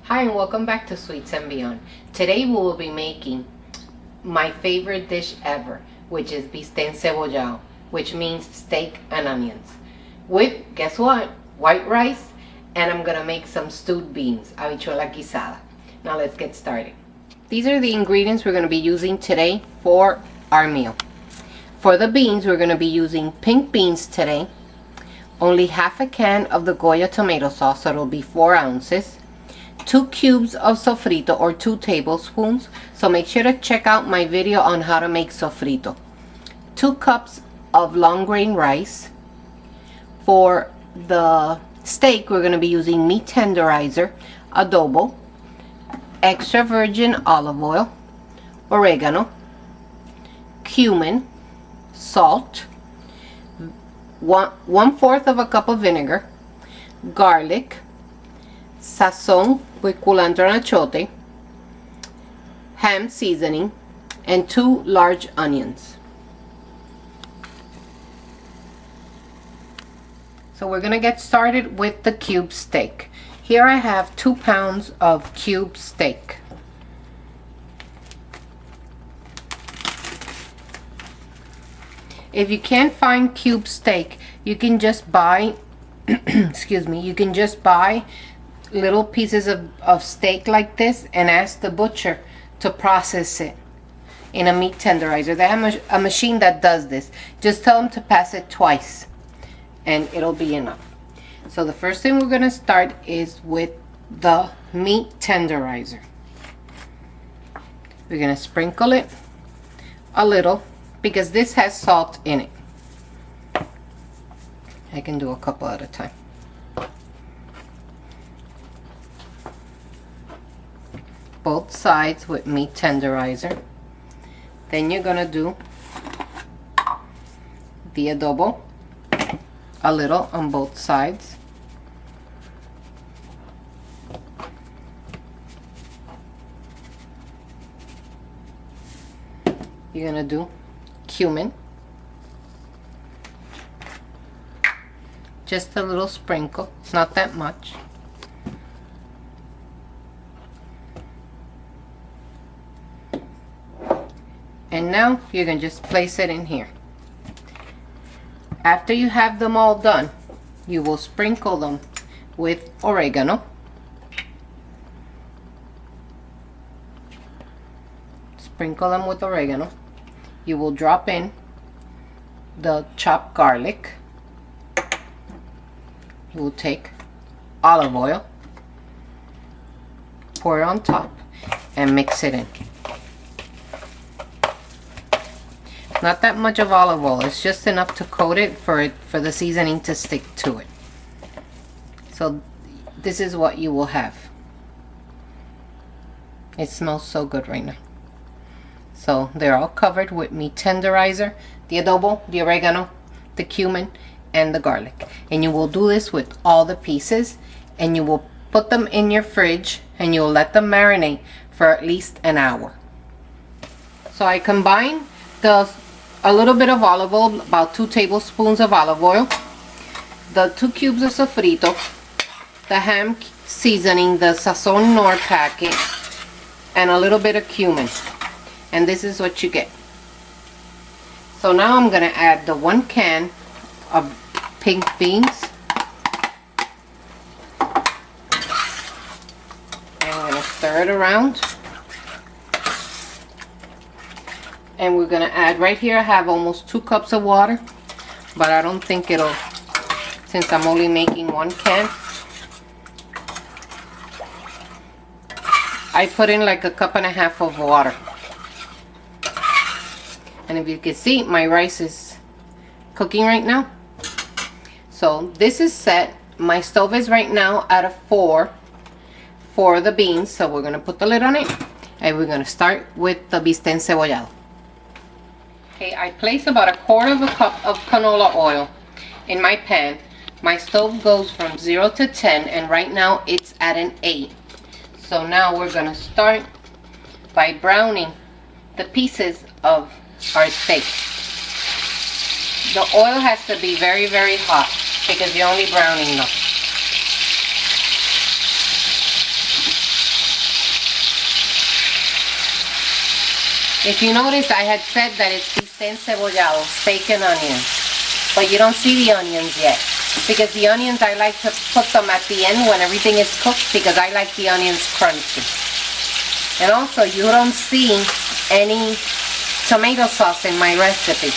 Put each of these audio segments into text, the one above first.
Hi and welcome back to Sweets and Beyond. Today we will be making my favorite dish ever, which is Bistec Encebollado, which means steak and onions. With, guess what? White rice, and I'm gonna make some stewed beans, Habichuelas Guisadas. Now let's get started. These are the ingredients we're gonna be using today for our meal. For the beans, we're gonna be using pink beans today, only half a can of the Goya tomato sauce, so it'll be 4 ounces. 2 cubes of sofrito or 2 tablespoons, so make sure to check out my video on how to make sofrito. 2 cups of long grain rice. For the steak, we're going to be using meat tenderizer, adobo, extra virgin olive oil, oregano, cumin, salt, 1/4 of a cup of vinegar, garlic, sazon with culantro and achiote, ham seasoning, and 2 large onions. So we're gonna get started with the cube steak. Here I have 2 pounds of cube steak. If you can't find cube steak, you can just buy excuse me, you can just buy little pieces of steak like this and ask the butcher to process it in a meat tenderizer. They have a machine that does this. Just tell them to pass it twice and it'll be enough. So the first thing we're going to start is with the meat tenderizer. We're going to sprinkle it a little because this has salt in it. I can do a couple at a time. Both sides with meat tenderizer. Then you're gonna do the adobo, a little on both sides. You're gonna do cumin, just a little sprinkle, not that much. And now you can just place it in here. After you have them all done, you will sprinkle them with oregano. Sprinkle them with oregano. You will drop in the chopped garlic. You will take olive oil, pour it on top, and mix it in. Not that much of olive oil, it's just enough to coat it for the seasoning to stick to it. So this is what you will have. It smells so good right now. So they're all covered with meat tenderizer, the adobo, the oregano, the cumin, and the garlic. And you will do this with all the pieces, and you will put them in your fridge and you'll let them marinate for at least an hour. So I combine a little bit of olive oil, about 2 tablespoons of olive oil, the 2 cubes of sofrito, the ham seasoning, the sazon nor packet, and a little bit of cumin. And this is what you get. So now I'm going to add the 1 can of pink beans. And I'm going to stir it around. And we're going to add, right here I have almost 2 cups of water, but I don't think it'll, since I'm only making 1 can. I put in like 1.5 cups of water. And if you can see, my rice is cooking right now. So this is set. My stove is right now at a 4 for the beans, so we're going to put the lid on it and we're going to start with the Bistec Encebollado. Okay, I place about 1/4 cup of canola oil in my pan. My stove goes from 0 to 10 and right now it's at an 8. So now we're going to start by browning the pieces of our steak. The oil has to be very, very hot because you're only browning them. If you notice, I had said that it's bistec encebollado, steak and onions. But you don't see the onions yet. Because the onions, I like to put them at the end when everything is cooked because I like the onions crunchy. And also, you don't see any tomato sauce in my recipe.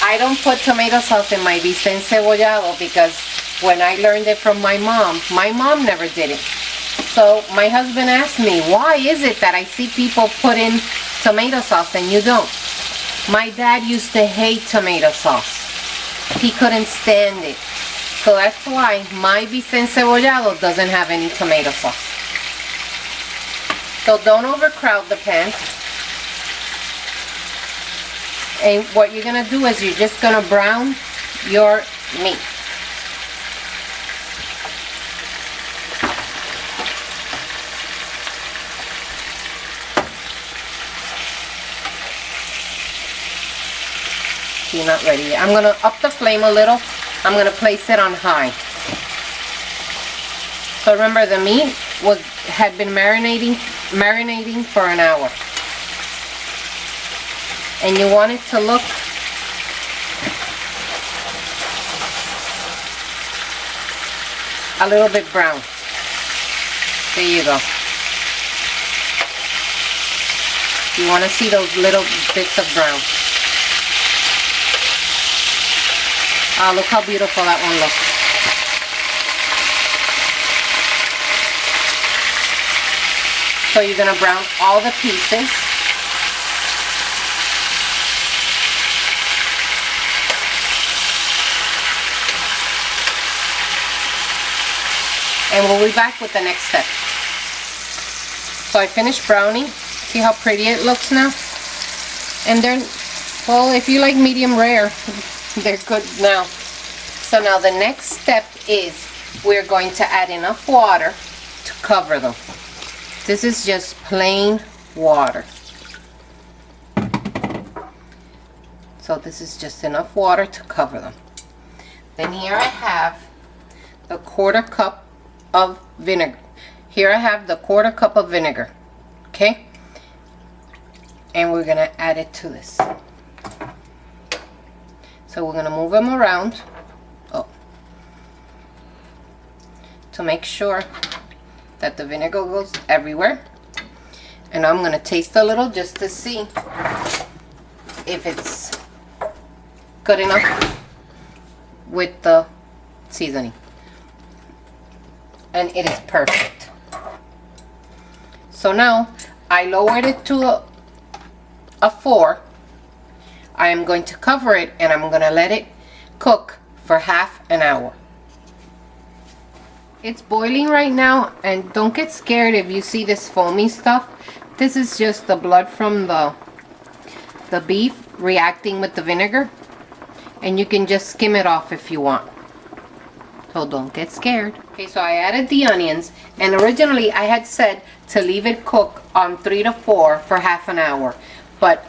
I don't put tomato sauce in my bistec encebollado because when I learned it from my mom never did it. So my husband asked me, why is it that I see people put in tomato sauce and you don't? My dad used to hate tomato sauce. He couldn't stand it. So that's why my bistec encebollado doesn't have any tomato sauce. So don't overcrowd the pan. And what you're going to do is you're just going to brown your meat. See, not ready yet. I'm going to up the flame a little. I'm going to place it on high. So remember, the meat had been marinating for an hour. And you want it to look a little bit brown. There you go. You want to see those little bits of brown. Oh, look how beautiful that one looks. So you're going to brown all the pieces. And we'll be back with the next step. So I finished browning. See how pretty it looks now? And they're, well, if you like medium rare, they're good now. So now the next step is we're going to add enough water to cover them. This is just plain water. So this is just enough water to cover them. Then here I have the 1/4 cup of vinegar. Here I have the 1/4 cup of vinegar. Okay? And we're going to add it to this. So we're going to move them around to make sure that the vinegar goes everywhere. And I'm going to taste a little just to see if it's good enough with the seasoning. And it is perfect. So now I lowered it to a 4. I am going to cover it and I'm going to let it cook for half an hour. It's boiling right now, and don't get scared if you see this foamy stuff. This is just the blood from the beef reacting with the vinegar, and you can just skim it off if you want. So don't get scared. Okay, so I added the onions, and originally I had said to leave it cook on 3 to 4 for half an hour, but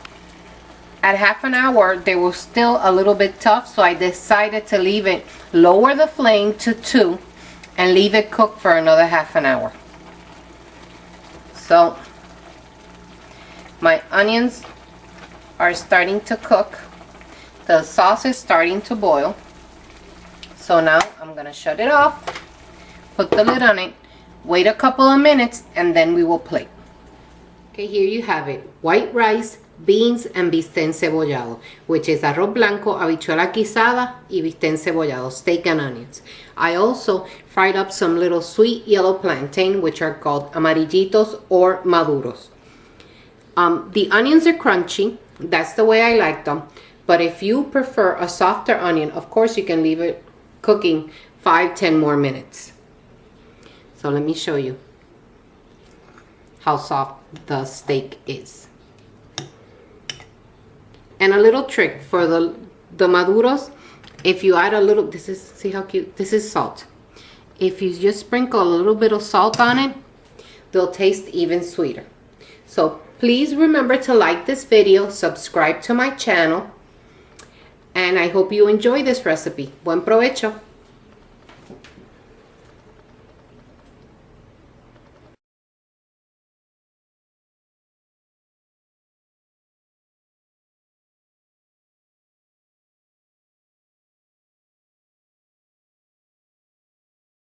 at half an hour they were still a little bit tough, so I decided to leave it, lower the flame to 2 and leave it cook for another half an hour. So my onions are starting to cook. The sauce is starting to boil. So now I'm gonna shut it off, put the lid on it, wait a couple of minutes, and then we will plate. Okay, here you have it. White rice, beans, and bistec encebollado, which is arroz blanco, habichuelas guisadas, y bistec encebollado, steak and onions. I also fried up some little sweet yellow plantain, which are called amarillitos or maduros. The onions are crunchy. That's the way I like them. But if you prefer a softer onion, of course you can leave it cooking 5-10 more minutes. So let me show you how soft the steak is. And a little trick for the maduros, if you add a little, this is, see how cute, this is salt. If you just sprinkle a little bit of salt on it, they'll taste even sweeter. So please remember to like this video, subscribe to my channel, and I hope you enjoy this recipe. Buen provecho.